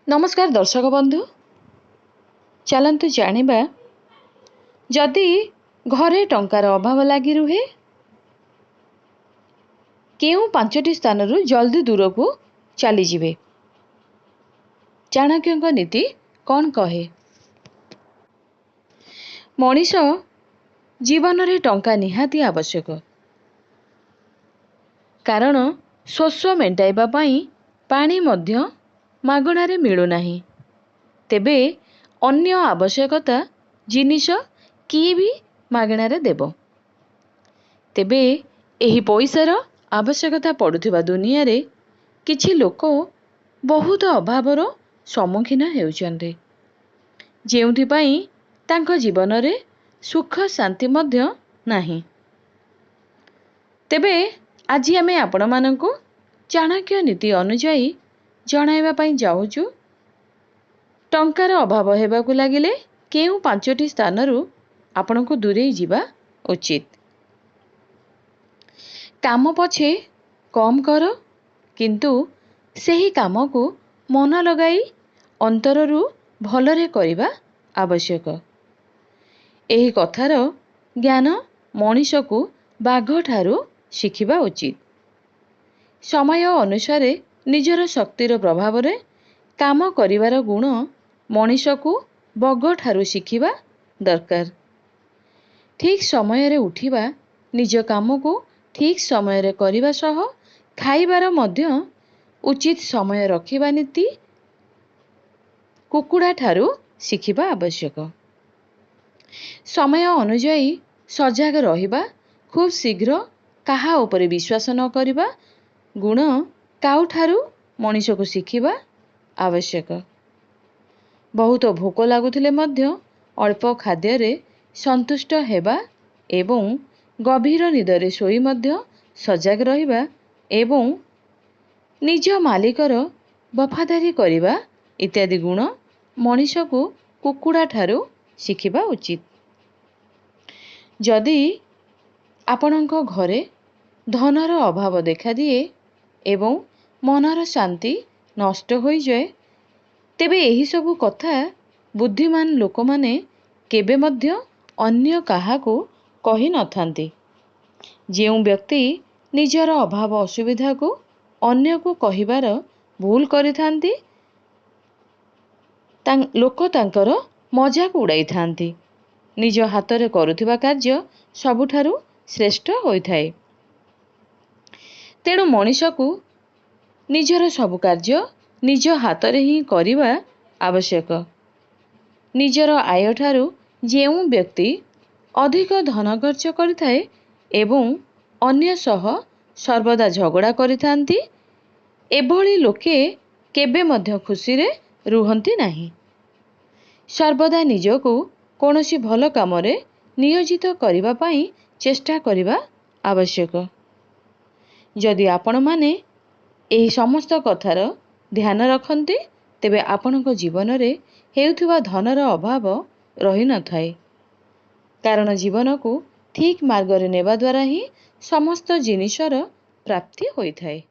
नमस्कार दर्शक बंधु, चलतु जानिबा जदि घरे टंकार अभाव लगी रुहे केउ 5टी स्थानरू जल्दी दूर को चली जिवे। चाणक्यଙ୍କ नीति कौन कहे? मनीष जीवन रे टंका निहाती आवश्यक, कारण शोष मेंटाइबा पई पानी मध्य मागणारे मिलुनाही। तेबे अन्य आवश्यकता जिनिष किए भी मागणारे देबो। तेबे एही पैसार आवश्यकता पड़ुथिबा दुनिया रे किछि लोक बहुत अभावर सम्मुखीन हेउचंते, जेउथि पई तांको जीवन रे सुख शांति मध्य नाही। तेबे आज आमे आपण मानकु चाणक्य नीति अनुଯାयी जणाइबा पई जाउछु टंकार अभाव हेबाकु लागिले केउ 5टी स्थानरू आपनको दूरे जीवा उचित। काम पछे कम कर, किंतु सेही काम को मन लगाई अंतररू भलरे करिबा आवश्यक। एही कथार ज्ञान मनीष को बाघ ठारू शिखिबा उचित। समय अनुसारे निजर शक्तिर प्रभाव रे काम करिवार गुण मनीष को बग ठारू शिखिबा दरकार। ठीक समय रे उठिबा, निज काम को ठीक समय रे करिबा सह खाइबार मध्य उचित समय रखिबा नीति कुकुड़ा ठारू शिखिबा आवश्यक। समय अनुଯାयी सजग रहिबा, खूब शीघ्र काहा उपरे विश्वास न करिबा गुण काउ ठारू मनीष को शिखिबा आवश्यक। बहुत भोक लागुथिले मध्य अल्प खाद्य रे संतुष्ट हेबा एवं गभीर निदरे सोई मध्य सजग रहिबा एवं निज मालिकर वफादारी करिबा इत्यादि गुण मनीष को कुकुड़ा ठारू शिखिबा उचित। जदि आपणको घरे धनर अभाव देखा दिए एवं मनर शांति नष्ट होई जाए, तेबे एही सबु कथा बुद्धिमान लोक माने केबे मध्य अन्य काहाको कहि नथांती। जेउ व्यक्ति निजर अभाव असुविधा को अन्य को कहिबार भूल करिथांती, लोक तांकर मजाक उड़ाई थांती। निज हातरे करुथिबा कार्य सबुठारू श्रेष्ठ होइथाए। तेणु मनीष को निजर सबु कार्य निज हातरे ही करिबा आवश्यक। निजर आय ठारू जेउ व्यक्ति अधिक धन खर्च करिथाए एवं अन्य सह सर्वदा झगड़ा करिथांती, एभली लोके केबे मध्य खुशी रे रुहंती नाही। सर्वदा निजको कोनोसी भल कामरे नियोजित करिबा पई चेष्टा करिबा आवश्यक। जदि आपण माने एही समस्त कथार ध्यान रखन्ते, तेबे आपणको जीवन रे हेउथुबा धनर अभाव रही न थाए। कारण जीवन को ठीक मार्ग रे नेबा द्वारा ही समस्त जिनिषर प्राप्ति होइथाए।